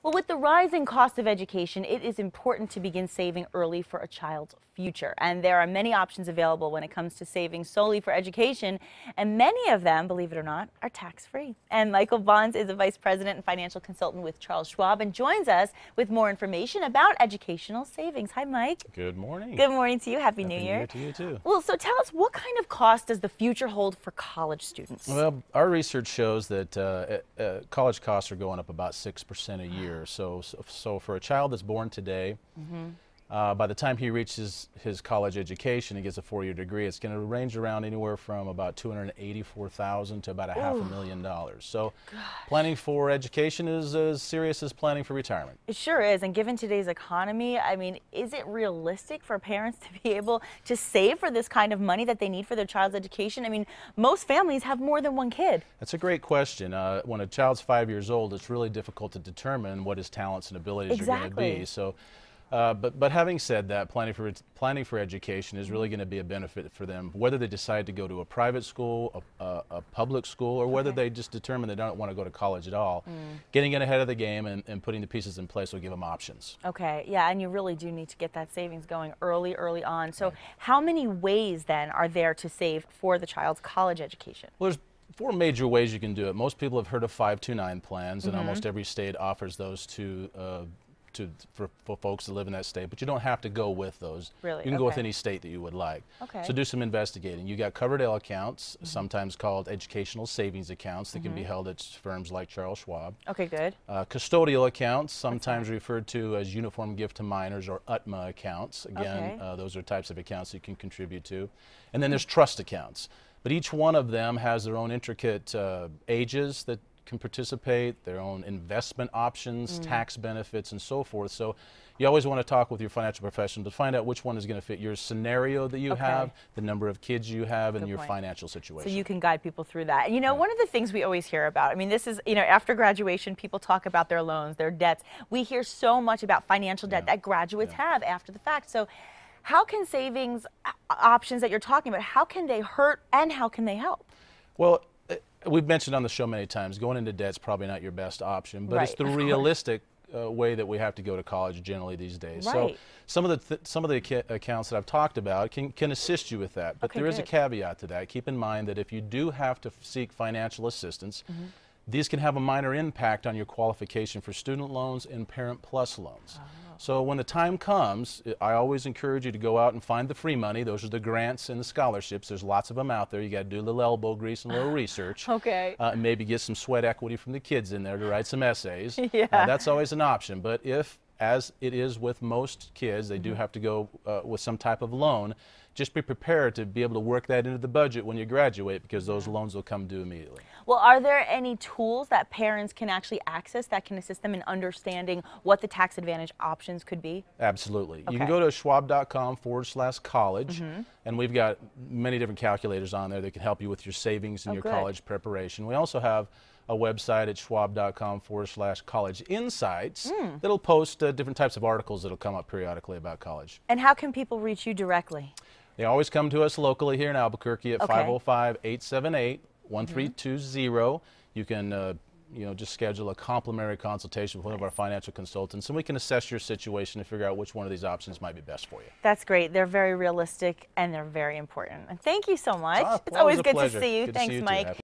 Well, with the rising cost of education, it is important to begin saving early for a child's future. And there are many options available when it comes to saving solely for education. And many of them, believe it or not, are tax-free. And Michael Bonds is a vice president and financial consultant with Charles Schwab and joins us with more information about educational savings. Hi, Mike. Good morning. Good morning to you. Happy New Year. Happy New Year to you, too. Well, so tell us, what kind of cost does the future hold for college students? Well, our research shows that college costs are going up about 6% a year. So for a child that's born today, by the time he reaches his college education and gets a 4-year degree, it's going to range around anywhere from about $284,000 to about $500,000. So planning for education is as serious as planning for retirement. It sure is. And given today's economy, I mean, is it realistic for parents to be able to save for this kind of money that they need for their child's education? I mean, most families have more than one kid. That's a great question. When a child's 5 years old, it's really difficult to determine what his talents and abilities are going to be. So. But having said that, planning for education is really going to be a benefit for them, whether they decide to go to a private school, a public school, or whether they just determine they don't want to go to college at all. Getting in ahead of the game and putting the pieces in place will give them options. Okay, yeah, and you really do need to get that savings going early on. So how many ways then are there to save for the child's college education? Well, there's 4 major ways you can do it. Most people have heard of 529 plans, and almost every state offers those for folks that live in that state, but you don't have to go with those. Really? You can go with any state that you would like. Okay. So do some investigating. You got Coverdell accounts, sometimes called educational savings accounts, that can be held at firms like Charles Schwab. Okay, good. Custodial accounts, sometimes referred to as uniform gift to minors or UTMA accounts. Again, those are types of accounts you can contribute to. And then there's trust accounts. But each one of them has their own intricate ages that can participate, their own investment options, tax benefits, and so forth. So you always want to talk with your financial professional to find out which one is going to fit your scenario that you have, the number of kids you have, and your financial situation. So you can guide people through that. And, you know, one of the things we always hear about, I mean, this is, you know, after graduation, people talk about their loans, their debts. We hear so much about financial debt that graduates have after the fact. So how can savings options that you're talking about, how can they hurt and how can they help? Well, we've mentioned on the show many times, going into debt is probably not your best option, but it's the realistic way that we have to go to college generally these days. So some of the accounts that I've talked about can assist you with that, but there is a caveat to that. Keep in mind that if you do have to seek financial assistance, these can have a minor impact on your qualification for student loans and Parent Plus loans. So when the time comes, I always encourage you to go out and find the free money. Those are the grants and the scholarships. There's lots of them out there. You got to do a little elbow grease and a little research. And maybe get some sweat equity from the kids in there to write some essays. That's always an option. But if, as it is with most kids, they do have to go with some type of loan, just be prepared to be able to work that into the budget when you graduate, because those loans will come due immediately. Well, are there any tools that parents can actually access that can assist them in understanding what the tax advantage options could be? Absolutely. You can go to schwab.com/college, and we've got many different calculators on there that can help you with your savings and your college preparation. We also have a website at schwab.com/college insights that'll post different types of articles that'll come up periodically about college. And how can people reach you directly? They always come to us locally here in Albuquerque at 505-878-1320. You can just schedule a complimentary consultation with one of our financial consultants, and we can assess your situation and figure out which one of these options might be best for you. That's great. They're very realistic and they're very important. And thank you so much. It's always good to see you. Thanks, Mike.